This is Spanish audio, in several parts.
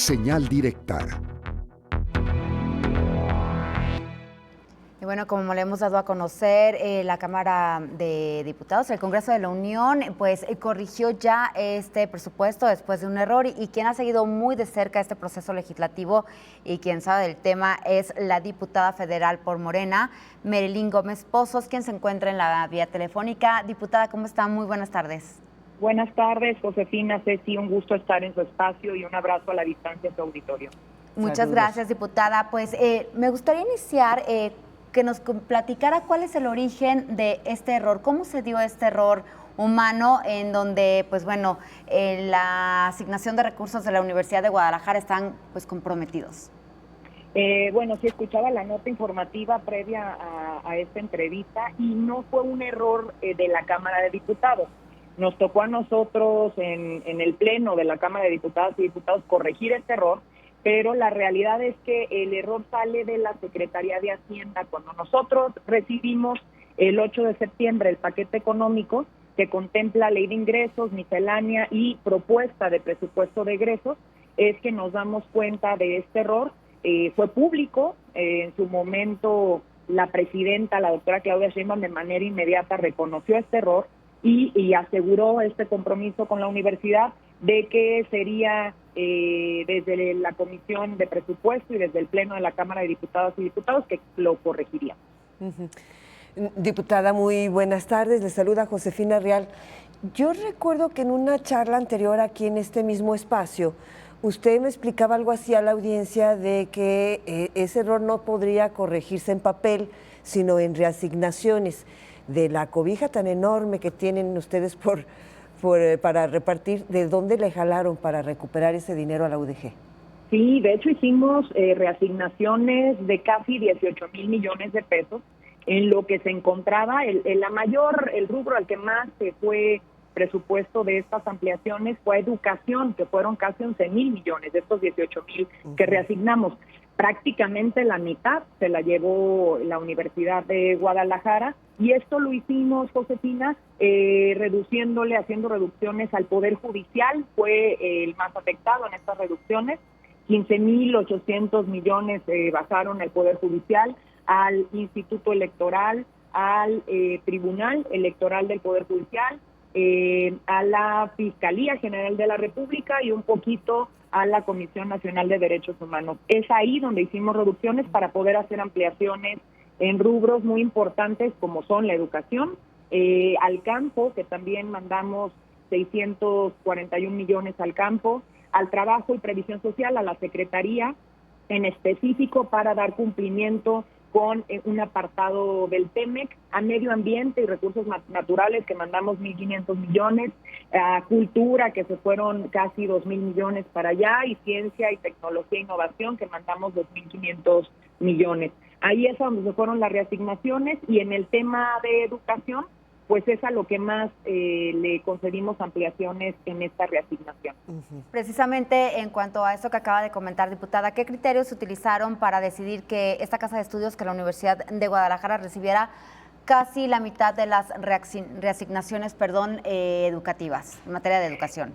Señal directa. Y bueno, como le hemos dado a conocer, la Cámara de Diputados, el Congreso de la Unión, pues corrigió ya este presupuesto después de un error, y quien ha seguido muy de cerca este proceso legislativo y quien sabe del tema es la diputada federal por Morena, Merilín Gómez Pozos, quien se encuentra en la vía telefónica. Diputada, ¿cómo está? Muy buenas tardes. Buenas tardes, Josefina, Ceci, un gusto estar en su espacio y un abrazo a la distancia a su auditorio. Muchas Saludos. gracias, diputada. Pues me gustaría iniciar que nos platicara cuál es el origen de este error, cómo se dio este error humano en donde, pues bueno, la asignación de recursos de la Universidad de Guadalajara están pues comprometidos. Bueno, sí escuchaba la nota informativa previa a esta entrevista y no fue un error de la Cámara de Diputados. Nos tocó a nosotros en el Pleno de la Cámara de Diputadas y Diputados corregir este error, pero la realidad es que el error sale de la Secretaría de Hacienda. Cuando nosotros recibimos el 8 de septiembre el paquete económico que contempla ley de ingresos, miscelánea y propuesta de presupuesto de egresos, es que nos damos cuenta de este error. Fue público, en su momento la presidenta, la doctora Claudia Sheinbaum, de manera inmediata reconoció este error y aseguró este compromiso con la universidad de que sería desde la Comisión de Presupuesto y desde el Pleno de la Cámara de Diputadas y Diputados que lo corregiría. Diputada, muy buenas tardes. Le saluda Josefina Real. Yo recuerdo que en una charla anterior aquí en este mismo espacio, usted me explicaba algo así a la audiencia de que ese error no podría corregirse en papel, sino en reasignaciones. De la cobija tan enorme que tienen ustedes para repartir, ¿de dónde le jalaron para recuperar ese dinero a la UDG? Sí, de hecho hicimos reasignaciones de casi 18,000 millones de pesos, en lo que se encontraba el rubro al que más se fue presupuesto de estas ampliaciones fue educación, que fueron casi 11,000 millones de estos 18,000 que reasignamos. Prácticamente la mitad se la llevó la Universidad de Guadalajara, y esto lo hicimos, Josefina, haciendo reducciones al Poder Judicial. Fue el más afectado en estas reducciones. 15,800 millones bajaron al Poder Judicial, al Instituto Electoral, al Tribunal Electoral del Poder Judicial, a la Fiscalía General de la República y un poquito a la Comisión Nacional de Derechos Humanos. Es ahí donde hicimos reducciones para poder hacer ampliaciones en rubros muy importantes como son la educación, al campo, que también mandamos 641 millones al campo, al trabajo y previsión social, a la Secretaría en específico para dar cumplimiento con un apartado del TEMEC, a medio ambiente y recursos naturales que mandamos 1,500 millones, a cultura que se fueron casi 2,000 millones para allá, y ciencia y tecnología e innovación que mandamos 2,500 millones. Ahí es donde se fueron las reasignaciones, y en el tema de educación, pues es a lo que más le concedimos ampliaciones en esta reasignación. Precisamente en cuanto a eso que acaba de comentar, diputada, ¿qué criterios utilizaron para decidir que esta casa de estudios, que la Universidad de Guadalajara recibiera casi la mitad de las reasignaciones, educativas, en materia de educación?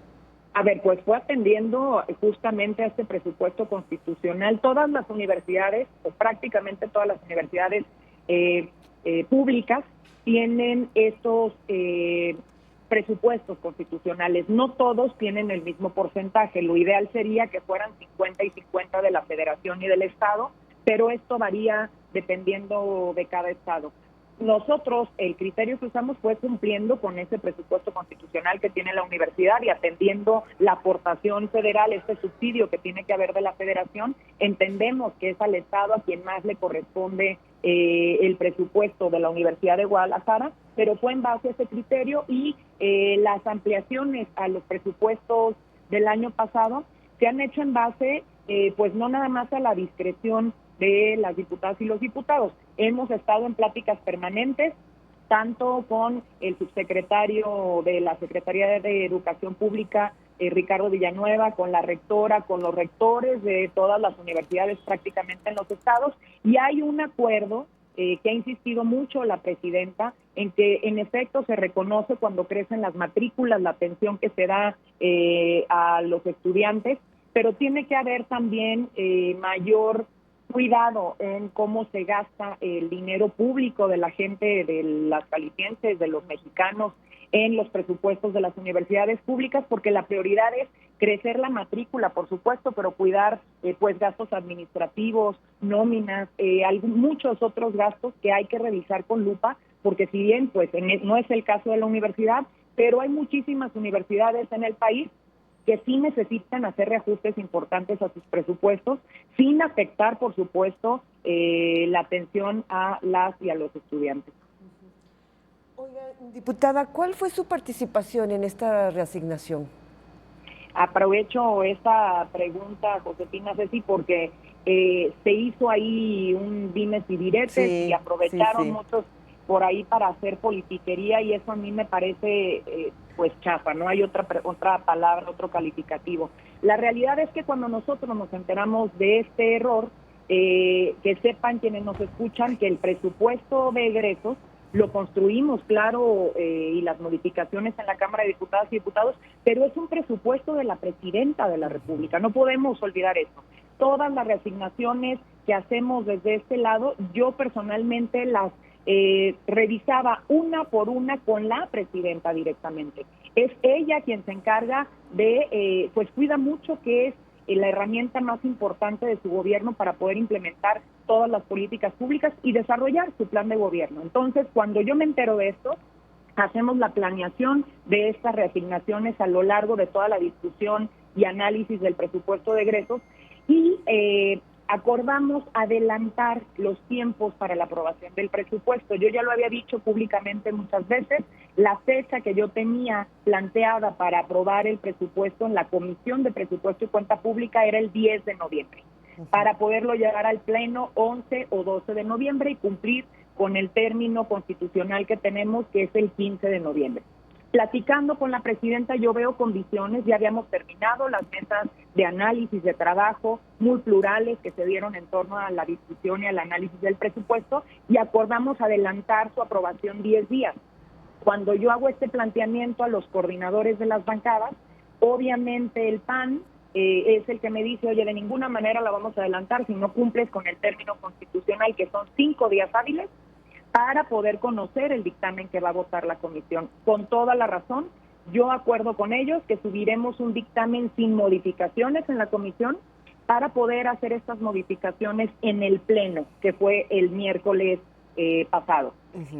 A ver, pues fue atendiendo justamente a este presupuesto constitucional. Todas las universidades, o prácticamente todas las universidades públicas, tienen estos presupuestos constitucionales. No todos tienen el mismo porcentaje. Lo ideal sería que fueran 50 y 50 de la Federación y del Estado, pero esto varía dependiendo de cada estado. Nosotros, el criterio que usamos fue cumpliendo con ese presupuesto constitucional que tiene la universidad y atendiendo la aportación federal, este subsidio que tiene que haber de la Federación. Entendemos que es al Estado a quien más le corresponde el presupuesto de la Universidad de Guadalajara, pero fue en base a ese criterio, y las ampliaciones a los presupuestos del año pasado se han hecho en base, pues no nada más a la discreción de las diputadas y los diputados. Hemos estado en pláticas permanentes, tanto con el subsecretario de la Secretaría de Educación Pública, Ricardo Villanueva, con la rectora, con los rectores de todas las universidades prácticamente en los estados, y hay un acuerdo que ha insistido mucho la presidenta en que en efecto se reconoce cuando crecen las matrículas, la atención que se da a los estudiantes, pero tiene que haber también mayor cuidado en cómo se gasta el dinero público de la gente, de las jaliscienses, de los mexicanos, en los presupuestos de las universidades públicas, porque la prioridad es crecer la matrícula, por supuesto, pero cuidar pues gastos administrativos, nóminas, muchos otros gastos que hay que revisar con lupa, porque si bien pues no es el caso de la universidad, pero hay muchísimas universidades en el país que sí necesitan hacer reajustes importantes a sus presupuestos, sin afectar, por supuesto, la atención a las y a los estudiantes. Oiga, diputada, ¿cuál fue su participación en esta reasignación? Aprovecho esta pregunta, Josefina Ceci, porque se hizo ahí un dimes y diretes y aprovecharon muchos por ahí para hacer politiquería, y eso a mí me parece pues chafa, no hay otra palabra, otro calificativo. La realidad es que cuando nosotros nos enteramos de este error, que sepan quienes nos escuchan que el presupuesto de egresos lo construimos, claro, y las modificaciones en la Cámara de Diputadas y Diputados, pero es un presupuesto de la Presidenta de la República, no podemos olvidar eso. Todas las reasignaciones que hacemos desde este lado, yo personalmente las revisaba una por una con la Presidenta directamente. Es ella quien se encarga de, pues cuida mucho, que es la herramienta más importante de su gobierno para poder implementar todas las políticas públicas y desarrollar su plan de gobierno. Entonces, cuando yo me entero de esto, hacemos la planeación de estas reasignaciones a lo largo de toda la discusión y análisis del presupuesto de egresos y acordamos adelantar los tiempos para la aprobación del presupuesto. Yo ya lo había dicho públicamente muchas veces, la fecha que yo tenía planteada para aprobar el presupuesto en la Comisión de Presupuesto y Cuenta Pública era el 10 de noviembre, para poderlo llevar al Pleno 11 o 12 de noviembre y cumplir con el término constitucional que tenemos, que es el 15 de noviembre. Platicando con la Presidenta, yo veo condiciones, ya habíamos terminado las mesas de análisis de trabajo muy plurales que se dieron en torno a la discusión y al análisis del presupuesto, y acordamos adelantar su aprobación 10 días. Cuando yo hago este planteamiento a los coordinadores de las bancadas, obviamente el PAN es el que me dice, oye, de ninguna manera la vamos a adelantar si no cumples con el término constitucional, que son 5 días hábiles, para poder conocer el dictamen que va a votar la comisión. Con toda la razón, yo acuerdo con ellos que subiremos un dictamen sin modificaciones en la comisión para poder hacer estas modificaciones en el Pleno, que fue el miércoles pasado.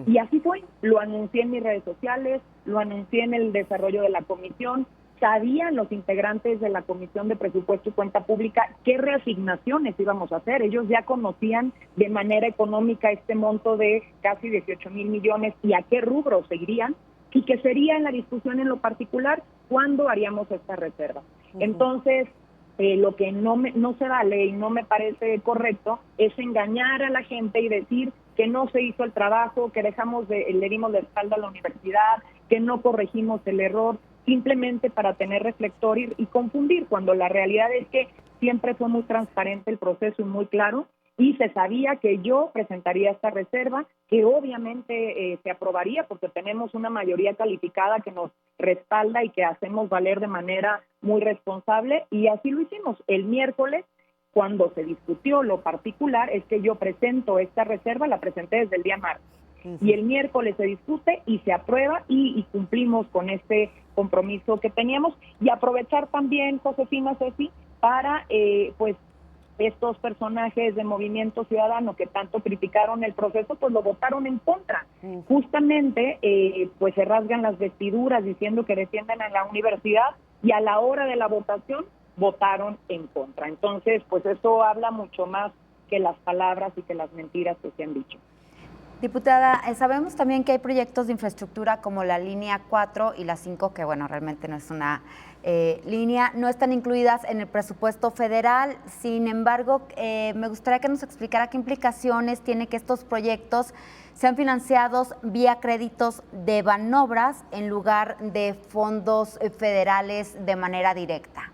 Y así fue, lo anuncié en mis redes sociales, lo anuncié en el desarrollo de la comisión. Sabían los integrantes de la Comisión de Presupuesto y Cuenta Pública qué reasignaciones íbamos a hacer. Ellos ya conocían de manera económica este monto de casi 18,000 millones y a qué rubro seguirían, y que sería en la discusión en lo particular cuándo haríamos esta reserva. Entonces, lo que no se vale y no me parece correcto es engañar a la gente y decir que no se hizo el trabajo, que le dimos la espalda a la universidad, que no corregimos el error, simplemente para tener reflector y confundir, cuando la realidad es que siempre fue muy transparente el proceso y muy claro, y se sabía que yo presentaría esta reserva, que obviamente se aprobaría porque tenemos una mayoría calificada que nos respalda y que hacemos valer de manera muy responsable, y así lo hicimos. El miércoles, cuando se discutió lo particular, es que yo presento esta reserva, la presenté desde el día martes. Y el miércoles se discute y se aprueba y cumplimos con este compromiso que teníamos. Y aprovechar también, Josefina, Ceci, para pues estos personajes de Movimiento Ciudadano que tanto criticaron el proceso, pues lo votaron en contra. Justamente pues se rasgan las vestiduras diciendo que defienden a la universidad, y a la hora de la votación votaron en contra. Entonces, pues eso habla mucho más que las palabras y que las mentiras que se han dicho. Diputada, sabemos también que hay proyectos de infraestructura como la línea 4 y la 5, que bueno, realmente no es una línea, no están incluidas en el presupuesto federal. Sin embargo, me gustaría que nos explicara qué implicaciones tiene que estos proyectos sean financiados vía créditos de Banobras en lugar de fondos federales de manera directa.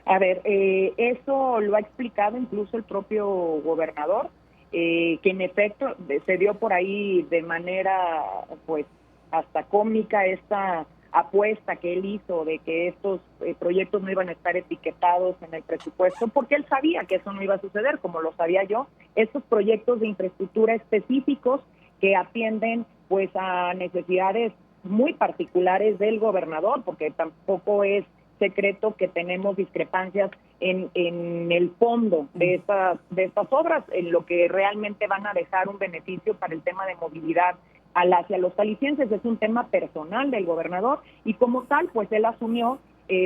A ver, eso lo ha explicado incluso el propio gobernador, que en efecto se dio por ahí de manera pues hasta cómica esta apuesta que él hizo de que estos proyectos no iban a estar etiquetados en el presupuesto, porque él sabía que eso no iba a suceder, como lo sabía yo. Estos proyectos de infraestructura específicos que atienden pues a necesidades muy particulares del gobernador, porque tampoco es secreto que tenemos discrepancias en el fondo de estas obras, en lo que realmente van a dejar un beneficio para el tema de movilidad hacia los jaliscienses. Es un tema personal del gobernador y como tal, pues él asumió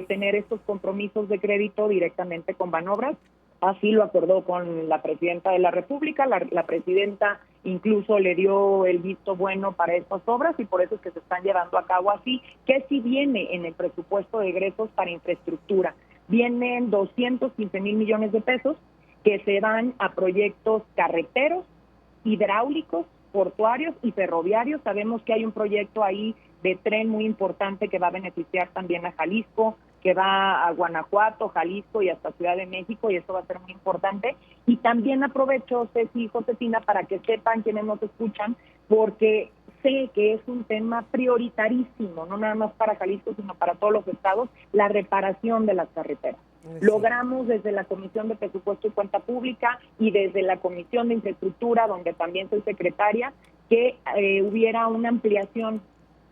tener estos compromisos de crédito directamente con Banobras. Así lo acordó con la presidenta de la República. La presidenta incluso le dio el visto bueno para estas obras y por eso es que se están llevando a cabo así, que sí viene en el presupuesto de egresos para infraestructura. Vienen 215 mil millones de pesos que se dan a proyectos carreteros, hidráulicos, portuarios y ferroviarios. Sabemos que hay un proyecto ahí de tren muy importante que va a beneficiar también a Jalisco, que va a Guanajuato, Jalisco y hasta Ciudad de México, y eso va a ser muy importante. Y también aprovecho, Ceci y Josefina, para que sepan quienes nos escuchan, porque sé que es un tema prioritarísimo, no nada más para Jalisco, sino para todos los estados, la reparación de las carreteras. Sí. Logramos desde la Comisión de Presupuesto y Cuenta Pública y desde la Comisión de Infraestructura, donde también soy secretaria, que hubiera una ampliación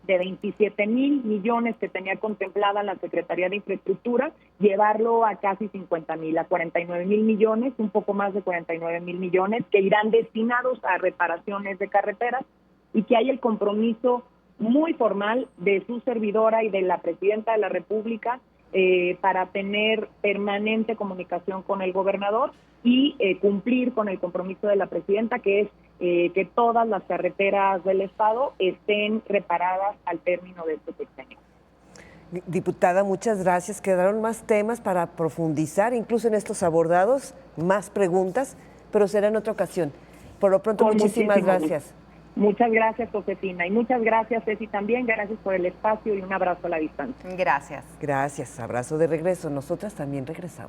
de 27 mil millones que tenía contemplada la Secretaría de Infraestructura, llevarlo a casi 50 mil, a 49 mil millones, un poco más de 49 mil millones, que irán destinados a reparaciones de carreteras, y que hay el compromiso muy formal de su servidora y de la Presidenta de la República para tener permanente comunicación con el gobernador y cumplir con el compromiso de la Presidenta, que es que todas las carreteras del Estado estén reparadas al término de este sexenio. Diputada, muchas gracias. Quedaron más temas para profundizar, incluso en estos abordados, más preguntas, pero será en otra ocasión. Por lo pronto, muchísimas gracias. Muchas gracias, Josefina, y muchas gracias, Ceci, también. Gracias por el espacio y un abrazo a la distancia. Gracias. Gracias. Abrazo de regreso. Nosotras también regresamos.